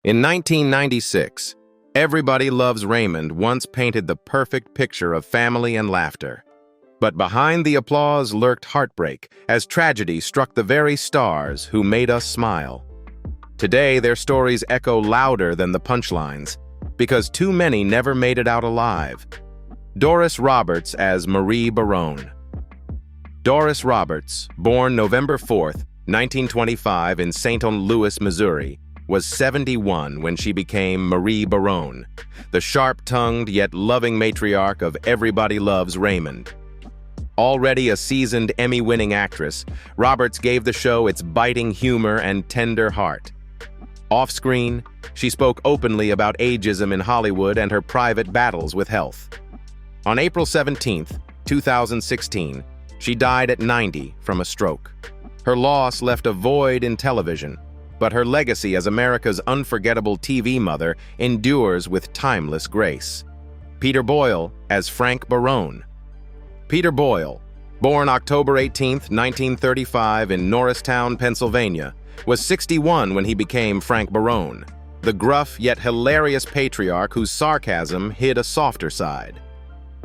In 1996, Everybody Loves Raymond once painted the perfect picture of family and laughter. But behind the applause lurked heartbreak as tragedy struck the very stars who made us smile. Today, their stories echo louder than the punchlines, because too many never made it out alive. Doris Roberts as Marie Barone. Doris Roberts, born November 4, 1925 in St. Louis, Missouri, was 71 when she became Marie Barone, the sharp-tongued yet loving matriarch of Everybody Loves Raymond. Already a seasoned Emmy-winning actress, Roberts gave the show its biting humor and tender heart. Off-screen, she spoke openly about ageism in Hollywood and her private battles with health. On April 17, 2016, she died at 90 from a stroke. Her loss left a void in television, but her legacy as America's unforgettable TV mother endures with timeless grace. Peter Boyle as Frank Barone. Peter Boyle, born October 18, 1935 in Norristown, Pennsylvania, was 61 when he became Frank Barone, the gruff yet hilarious patriarch whose sarcasm hid a softer side.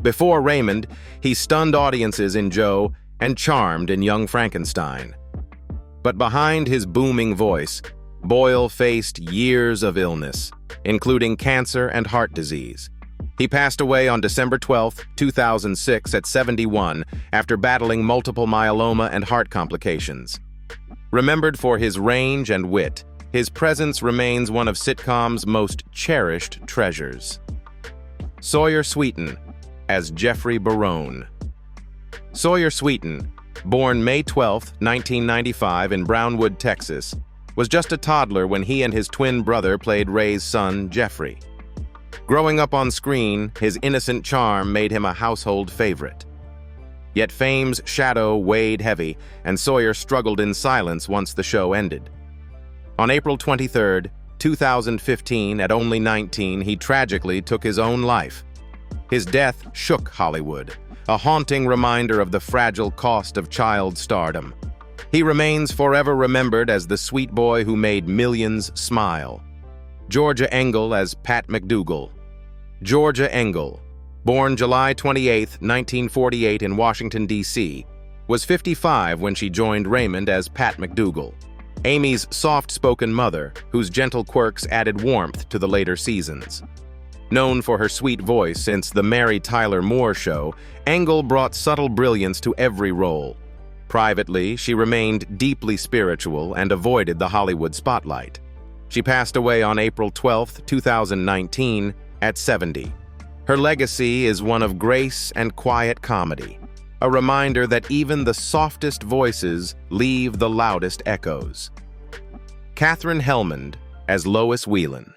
Before Raymond, he stunned audiences in Joe and charmed in Young Frankenstein. But behind his booming voice, Boyle faced years of illness, including cancer and heart disease. He passed away on December 12, 2006 at 71 after battling multiple myeloma and heart complications. Remembered for his range and wit, his presence remains one of sitcom's most cherished treasures. Sawyer Sweeten as Jeffrey Barone. Sawyer Sweeten, born May 12, 1995 in Brownwood, Texas, was just a toddler when he and his twin brother played Ray's son, Jeffrey. Growing up on screen, his innocent charm made him a household favorite. Yet fame's shadow weighed heavy, and Sawyer struggled in silence once the show ended. On April 23, 2015, at only 19, he tragically took his own life. His death shook Hollywood, a haunting reminder of the fragile cost of child stardom. He remains forever remembered as the sweet boy who made millions smile. Georgia Engel as Pat McDougal. Georgia Engel, born July 28, 1948 in Washington, D.C., was 55 when she joined Raymond as Pat McDougal, Amy's soft-spoken mother, whose gentle quirks added warmth to the later seasons. Known for her sweet voice since The Mary Tyler Moore Show, Engel brought subtle brilliance to every role. Privately, she remained deeply spiritual and avoided the Hollywood spotlight. She passed away on April 12, 2019, at 70. Her legacy is one of grace and quiet comedy, a reminder that even the softest voices leave the loudest echoes. Katherine Helmond as Lois Whelan.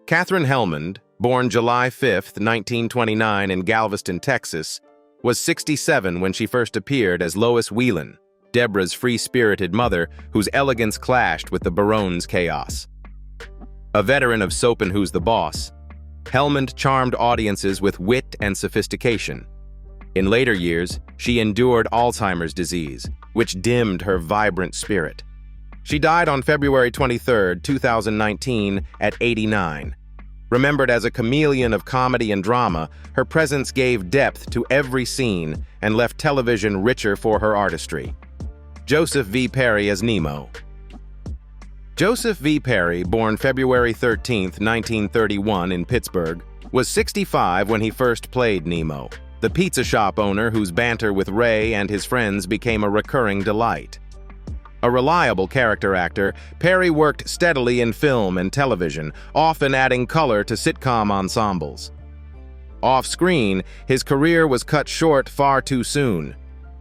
Katherine Helmond, born July 5, 1929 in Galveston, Texas, was 67 when she first appeared as Lois Whelan, Deborah's free-spirited mother whose elegance clashed with the Barone's chaos. A veteran of Soap and Who's the Boss, Helmond charmed audiences with wit and sophistication. In later years, she endured Alzheimer's disease, which dimmed her vibrant spirit. She died on February 23, 2019, at 89. Remembered as a chameleon of comedy and drama, her presence gave depth to every scene and left television richer for her artistry. Joseph V. Perry as Nemo. Joseph V. Perry, born February 13, 1931 in Pittsburgh, was 65 when he first played Nemo, the pizza shop owner whose banter with Ray and his friends became a recurring delight. A reliable character actor, Perry worked steadily in film and television, often adding color to sitcom ensembles. Off-screen, his career was cut short far too soon.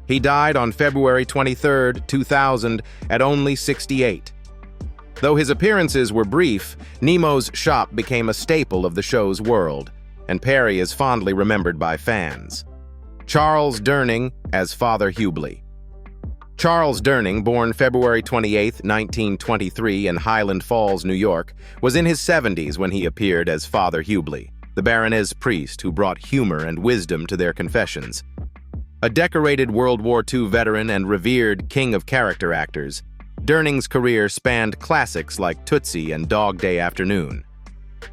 He died on February 23, 2000, at only 68. Though his appearances were brief, Nemo's shop became a staple of the show's world, and Perry is fondly remembered by fans. Charles Durning as Father Hubley. Charles Durning, born February 28, 1923 in Highland Falls, New York, was in his 70s when he appeared as Father Hubley, the Baroness priest who brought humor and wisdom to their confessions. A decorated World War II veteran and revered king of character actors, Durning's career spanned classics like Tootsie and Dog Day Afternoon.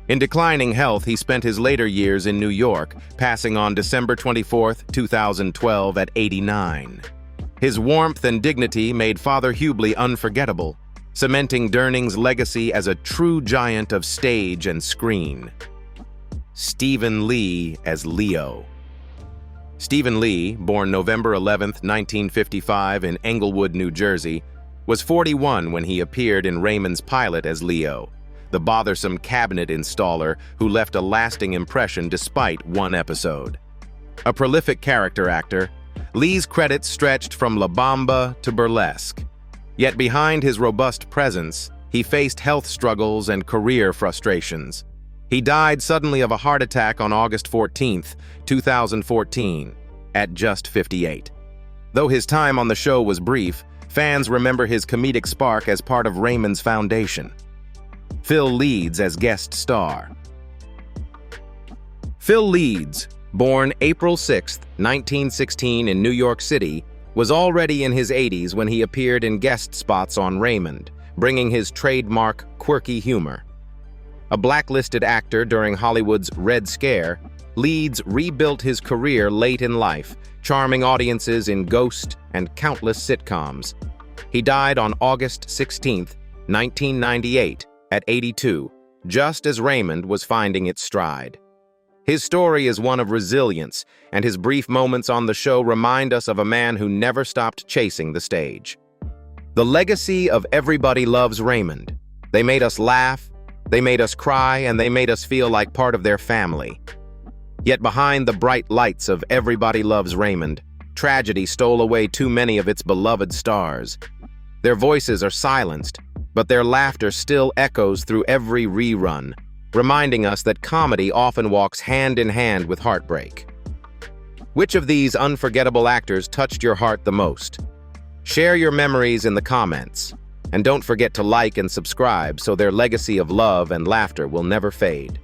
In declining health, he spent his later years in New York, passing on December 24, 2012 at 89. His warmth and dignity made Father Hughley unforgettable, cementing Durning's legacy as a true giant of stage and screen. Stephen Lee as Leo. Stephen Lee, born November 11, 1955 in Englewood, New Jersey, was 41 when he appeared in Raymond's pilot as Leo, the bothersome cabinet installer who left a lasting impression despite one episode. A prolific character actor, Lee's credits stretched from La Bamba to burlesque. Yet behind his robust presence, he faced health struggles and career frustrations. He died suddenly of a heart attack on August 14, 2014, at just 58. Though his time on the show was brief, fans remember his comedic spark as part of Raymond's foundation. Phil Leeds as guest star. Phil Leeds, born April 6, 1916 in New York City, was already in his 80s when he appeared in guest spots on Raymond, bringing his trademark quirky humor. A blacklisted actor during Hollywood's Red Scare, Leeds rebuilt his career late in life, charming audiences in Ghost and countless sitcoms. He died on August 16, 1998, at 82, just as Raymond was finding its stride. His story is one of resilience, and his brief moments on the show remind us of a man who never stopped chasing the stage. The legacy of Everybody Loves Raymond. They made us laugh, they made us cry, and they made us feel like part of their family. Yet behind the bright lights of Everybody Loves Raymond, tragedy stole away too many of its beloved stars. Their voices are silenced, but their laughter still echoes through every rerun, reminding us that comedy often walks hand in hand with heartbreak. Which of these unforgettable actors touched your heart the most? Share your memories in the comments, and don't forget to like and subscribe so their legacy of love and laughter will never fade.